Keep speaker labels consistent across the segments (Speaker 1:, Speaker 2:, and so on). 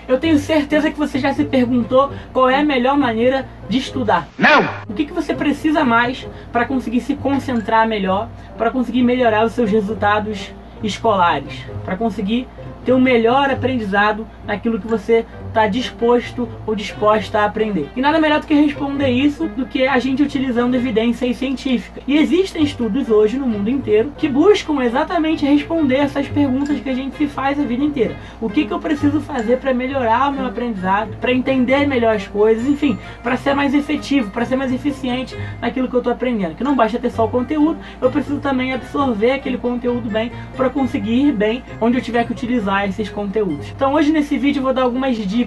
Speaker 1: Eu tenho certeza que você já se perguntou qual é a melhor maneira de estudar.
Speaker 2: Não!
Speaker 1: O que você precisa mais para conseguir se concentrar melhor, para conseguir melhorar os seus resultados escolares, para conseguir ter um melhor aprendizado naquilo que você está disposto ou disposta a aprender. E nada melhor do que responder isso do que a gente utilizando evidências científicas. E existem estudos hoje no mundo inteiro que buscam exatamente responder essas perguntas que a gente se faz a vida inteira. O que eu preciso fazer para melhorar o meu aprendizado, para entender melhor as coisas, enfim, para ser mais efetivo, para ser mais eficiente naquilo que eu estou aprendendo. Que não basta ter só o conteúdo, eu preciso também absorver aquele conteúdo bem para conseguir ir bem onde eu tiver que utilizar esses conteúdos. Então hoje nesse vídeo eu vou dar algumas dicas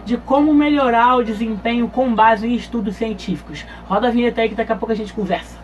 Speaker 1: de como melhorar o desempenho com base em estudos científicos. Roda a vinheta aí que daqui a pouco a gente conversa.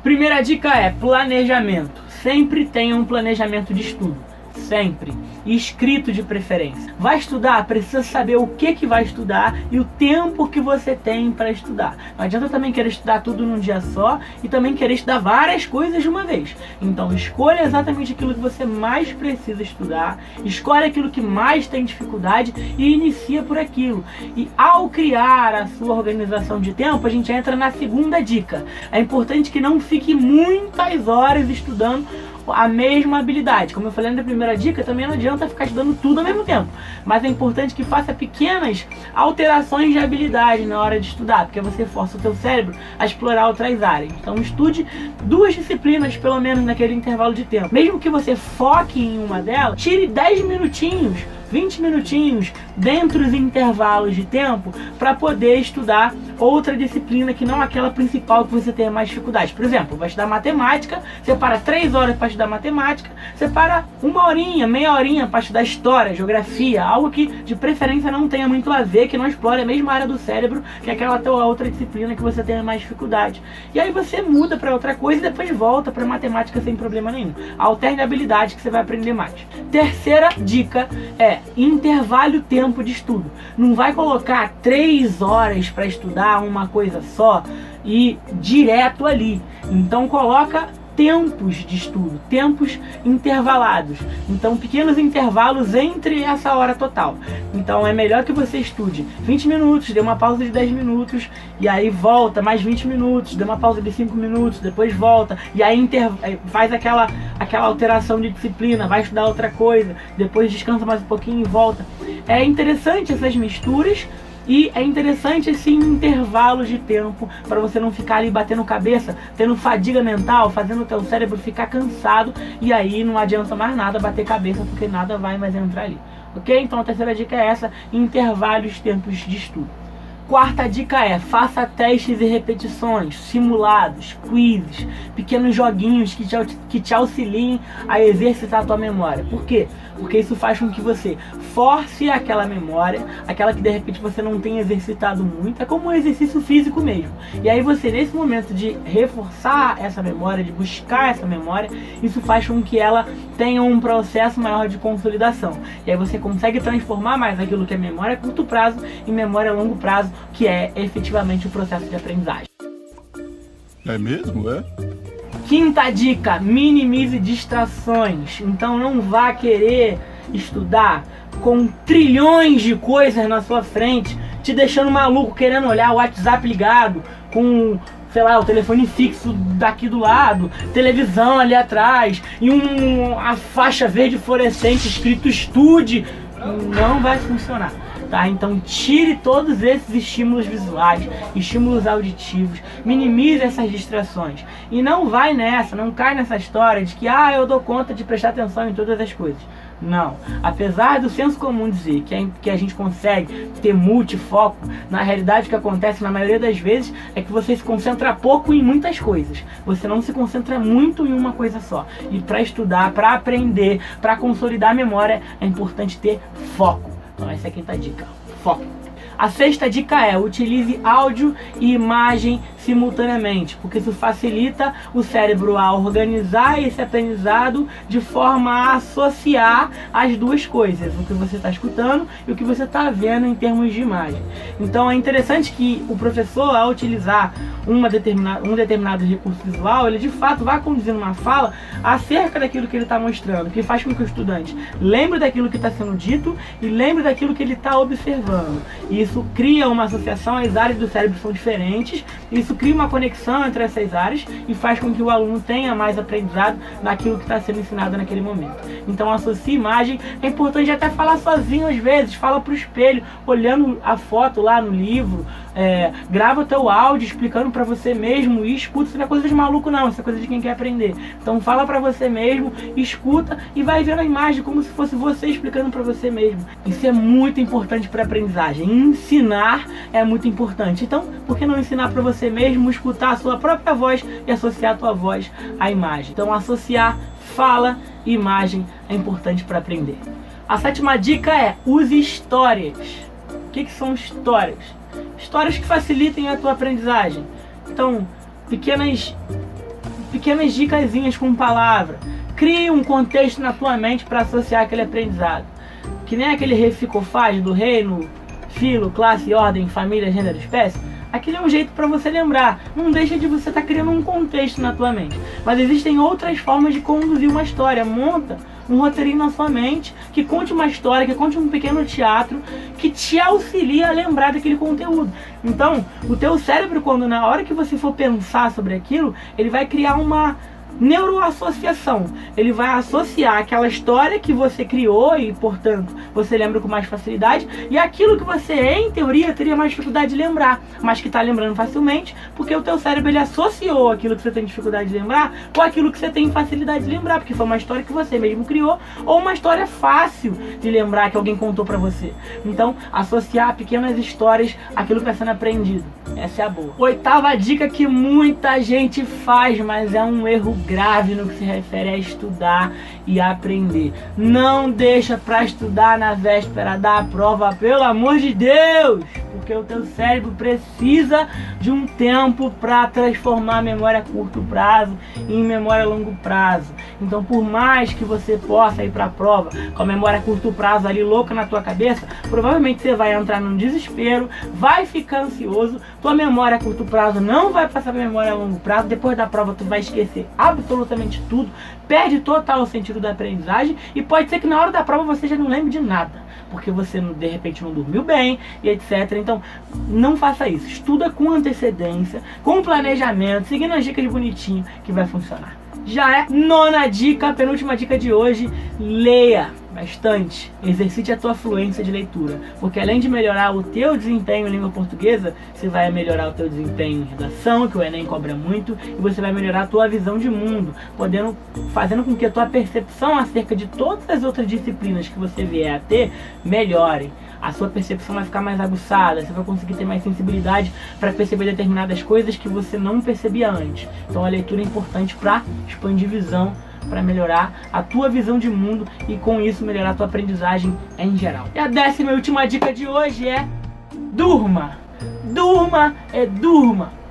Speaker 1: Primeira dica é planejamento. Sempre tenha um planejamento de estudo. Sempre. Escrito de preferência. Vai estudar? Precisa saber o que vai estudar e o tempo que você tem para estudar. Não adianta também querer estudar tudo num dia só e também querer estudar várias coisas de uma vez. Então escolha exatamente aquilo que você mais precisa estudar, escolhe aquilo que mais tem dificuldade e inicia por aquilo. E ao criar a sua organização de tempo, a gente entra na segunda dica. É importante que não fique muitas horas estudando a mesma habilidade. Como eu falei na primeira dica, também não adianta ficar estudando tudo ao mesmo tempo, mas é importante que faça pequenas alterações de habilidade na hora de estudar, porque você força o teu cérebro a explorar outras áreas. Então estude 2 disciplinas pelo menos naquele intervalo de tempo. Mesmo que você foque em uma delas, tire 10 minutinhos, 20 minutinhos dentro dos intervalos de tempo para poder estudar outra disciplina que não aquela principal que você tenha mais dificuldade. Por exemplo, vai estudar matemática, separa 3 horas para estudar matemática, separa 1 horinha, meia horinha para estudar história, geografia, algo que de preferência não tenha muito a ver, que não explore a mesma área do cérebro que aquela outra disciplina que você tenha mais dificuldade. E aí você muda para outra coisa e depois volta para matemática sem problema nenhum. Alterne a habilidade que você vai aprender mais. Terceira dica é intervale o tempo de estudo. Não vai colocar 3 horas para estudar uma coisa só e direto ali. Então coloca tempos de estudo, tempos intervalados. Então pequenos intervalos entre essa hora total. Então é melhor que você estude 20 minutos, dê uma pausa de 10 minutos e aí volta mais 20 minutos, dê uma pausa de 5 minutos, depois volta e aí faz aquela alteração de disciplina, vai estudar outra coisa, depois descansa mais um pouquinho e volta. É interessante essas misturas. E é interessante esse intervalo de tempo para você não ficar ali batendo cabeça, tendo fadiga mental, fazendo o teu cérebro ficar cansado e aí não adianta mais nada bater cabeça porque nada vai mais entrar ali. Ok? Então a terceira dica é essa, intervale os tempos de estudo. Quarta dica é, faça testes e repetições, simulados, quizzes, pequenos joguinhos que te auxiliem a exercitar a tua memória. Por quê? Porque isso faz com que você force aquela memória, aquela que de repente você não tem exercitado muito, é como um exercício físico mesmo. E aí você, nesse momento de reforçar essa memória, de buscar essa memória, isso faz com que ela tenha um processo maior de consolidação. E aí você consegue transformar mais aquilo que é memória a curto prazo em memória a longo prazo, que é efetivamente o processo de aprendizagem.
Speaker 2: É mesmo, é?
Speaker 1: Quinta dica, minimize distrações. Então não vá querer estudar com trilhões de coisas na sua frente, te deixando maluco, querendo olhar o WhatsApp ligado, com, sei lá, o telefone fixo daqui do lado, televisão ali atrás, e a faixa verde fluorescente escrito estude. Não vai funcionar. Tá? Então tire todos esses estímulos visuais, estímulos auditivos, minimize essas distrações. E não vai nessa, não cai nessa história de que eu dou conta de prestar atenção em todas as coisas. Não. Apesar do senso comum dizer que a gente consegue ter multifoco, na realidade o que acontece na maioria das vezes é que você se concentra pouco em muitas coisas. Você não se concentra muito em uma coisa só. E para estudar, para aprender, para consolidar a memória, é importante ter foco. Então essa é a quinta dica, foco. A sexta dica é: utilize áudio e imagem simultaneamente, porque isso facilita o cérebro a organizar esse aprendizado de forma a associar as duas coisas, o que você está escutando e o que você está vendo em termos de imagem. Então é interessante que o professor, ao utilizar um determinado recurso visual, ele de fato vai conduzindo uma fala acerca daquilo que ele está mostrando, que faz com que o estudante lembre daquilo que está sendo dito e lembre daquilo que ele está observando. E isso cria uma associação, as áreas do cérebro são diferentes, isso cria uma conexão entre essas áreas e faz com que o aluno tenha mais aprendizado naquilo que está sendo ensinado naquele momento. Então associe imagem, é importante até falar sozinho às vezes, fala para o espelho, olhando a foto lá no livro, grava teu áudio explicando para você mesmo e escuta. Isso não é coisa de maluco não, isso é coisa de quem quer aprender. Então fala para você mesmo, escuta e vai vendo a imagem como se fosse você explicando para você mesmo. Isso é muito importante para a aprendizagem. Ensinar é muito importante. Então, por que não ensinar para você mesmo, escutar a sua própria voz e associar a tua voz à imagem? Então associar fala e imagem é importante para aprender. A sétima dica é: use histórias. O que são histórias? Histórias que facilitem a tua aprendizagem. Então, pequenas dicasinhas com palavra. Crie um contexto na tua mente para associar aquele aprendizado. Que nem aquele reficofaz do reino, filo, classe, ordem, família, gênero, espécie. Aquele é um jeito para você lembrar. Não deixa de você estar criando um contexto na tua mente. Mas existem outras formas de conduzir uma história. Monta um roteirinho na sua mente, que conte uma história, que conte um pequeno teatro, que te auxilia a lembrar daquele conteúdo. Então, o teu cérebro, quando na hora que você for pensar sobre aquilo, ele vai criar uma neuroassociação. Ele vai associar aquela história que você criou e, portanto, você lembra com mais facilidade, e aquilo que você, em teoria, teria mais dificuldade de lembrar, mas que está lembrando facilmente, porque o teu cérebro ele associou aquilo que você tem dificuldade de lembrar com aquilo que você tem facilidade de lembrar, porque foi uma história que você mesmo criou ou uma história fácil de lembrar que alguém contou para você. Então, associar pequenas histórias àquilo que está sendo aprendido. Essa é a boa. Oitava dica que muita gente faz, mas é um erro grave no que se refere a estudar e aprender. Não deixa para estudar na véspera da prova, pelo amor de Deus! Porque o teu cérebro precisa de um tempo para transformar a memória a curto prazo em memória a longo prazo. Então, por mais que você possa ir para a prova com a memória a curto prazo ali louca na tua cabeça, provavelmente você vai entrar num desespero, vai ficar ansioso, tua memória a curto prazo não vai passar para memória a longo prazo, depois da prova tu vai esquecer absolutamente tudo, perde total o sentido da aprendizagem e pode ser que na hora da prova você já não lembre de nada, porque você de repente não dormiu bem e etc. Então não faça isso, estuda com antecedência, com planejamento, seguindo as dicas bonitinho que vai funcionar. Já é nona dica, penúltima dica de hoje: leia bastante, exercite a tua fluência de leitura, porque além de melhorar o teu desempenho em língua portuguesa, você vai melhorar o teu desempenho em redação, que o Enem cobra muito, e você vai melhorar a tua visão de mundo, fazendo com que a tua percepção acerca de todas as outras disciplinas que você vier a ter melhore. A sua percepção vai ficar mais aguçada, você vai conseguir ter mais sensibilidade para perceber determinadas coisas que você não percebia antes. Então a leitura é importante para expandir visão, para melhorar a tua visão de mundo e com isso melhorar a tua aprendizagem em geral. E a 10ª e última dica de hoje é: durma. Durma,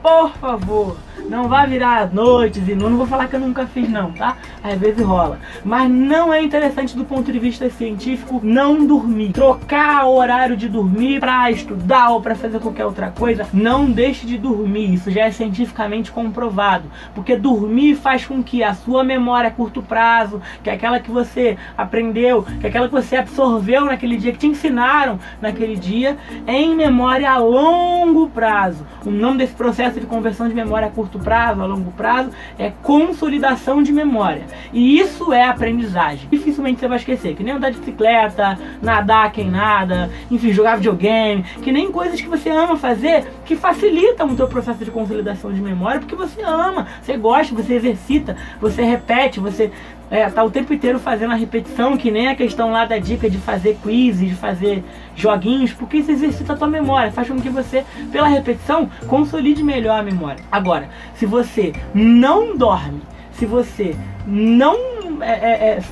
Speaker 1: por favor. Não vá virar noites e não vou falar que eu nunca fiz não, tá? Às vezes rola. Mas não é interessante do ponto de vista científico não dormir. Trocar o horário de dormir pra estudar ou pra fazer qualquer outra coisa. Não deixe de dormir. Isso já é cientificamente comprovado. Porque dormir faz com que a sua memória a curto prazo, que é aquela que você aprendeu, que é aquela que você absorveu naquele dia, que te ensinaram naquele dia, em memória a longo prazo. O nome desse processo de conversão de memória a curto prazo, a longo prazo, é consolidação de memória. E isso é aprendizagem. Dificilmente você vai esquecer. Que nem andar de bicicleta, nadar quem nada, enfim, jogar videogame, que nem coisas que você ama fazer, que facilitam o teu processo de consolidação de memória, porque você ama, você gosta, você exercita, você repete, você tá o tempo inteiro fazendo a repetição, que nem a questão lá da dica de fazer quizzes, de fazer joguinhos, porque isso exercita a tua memória, faz com que você, pela repetição, consolide melhor a memória. Agora, se você não dorme, se você não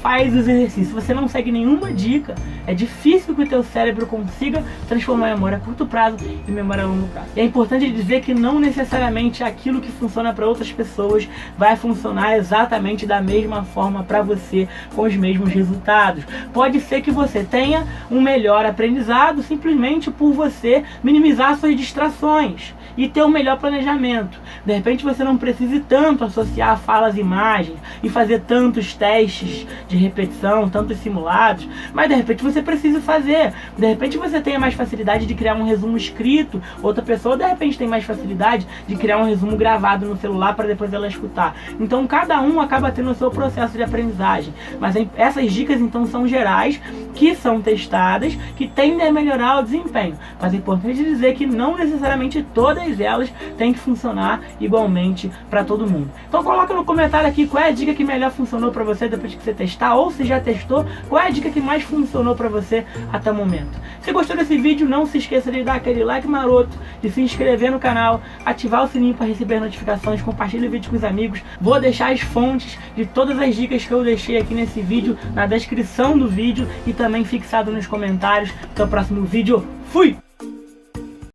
Speaker 1: faz os exercícios, se você não segue nenhuma dica, é difícil que o teu cérebro consiga transformar a memória a curto prazo em memória a longo prazo. E é importante dizer que não necessariamente aquilo que funciona para outras pessoas vai funcionar exatamente da mesma forma para você, com os mesmos resultados. Pode ser que você tenha um melhor aprendizado simplesmente por você minimizar suas distrações e ter um melhor planejamento. De repente você não precise tanto associar falas e imagens e fazer tantos testes de repetição, tantos simulados, mas de repente você precisa fazer. De repente você tenha mais facilidade de criar um resumo escrito, outra pessoa de repente tem mais facilidade de criar um resumo gravado no celular para depois ela escutar. Então cada um acaba tendo o seu processo de aprendizagem, mas essas dicas então são gerais, que são testadas, que tendem a melhorar o desempenho, mas é importante dizer que não necessariamente todas elas têm que funcionar igualmente para todo mundo. Então coloca no comentário aqui qual é a dica que melhor funcionou para você depois que você testar, ou se já testou, qual é a dica que mais funcionou para você até o momento. Se gostou desse vídeo, não se esqueça de dar aquele like maroto, de se inscrever no canal, ativar o sininho para receber notificações, compartilhe o vídeo com os amigos. Vou deixar as fontes de todas as dicas que eu deixei aqui nesse vídeo na descrição do vídeo e também fixado nos comentários. Até o próximo vídeo. Fui!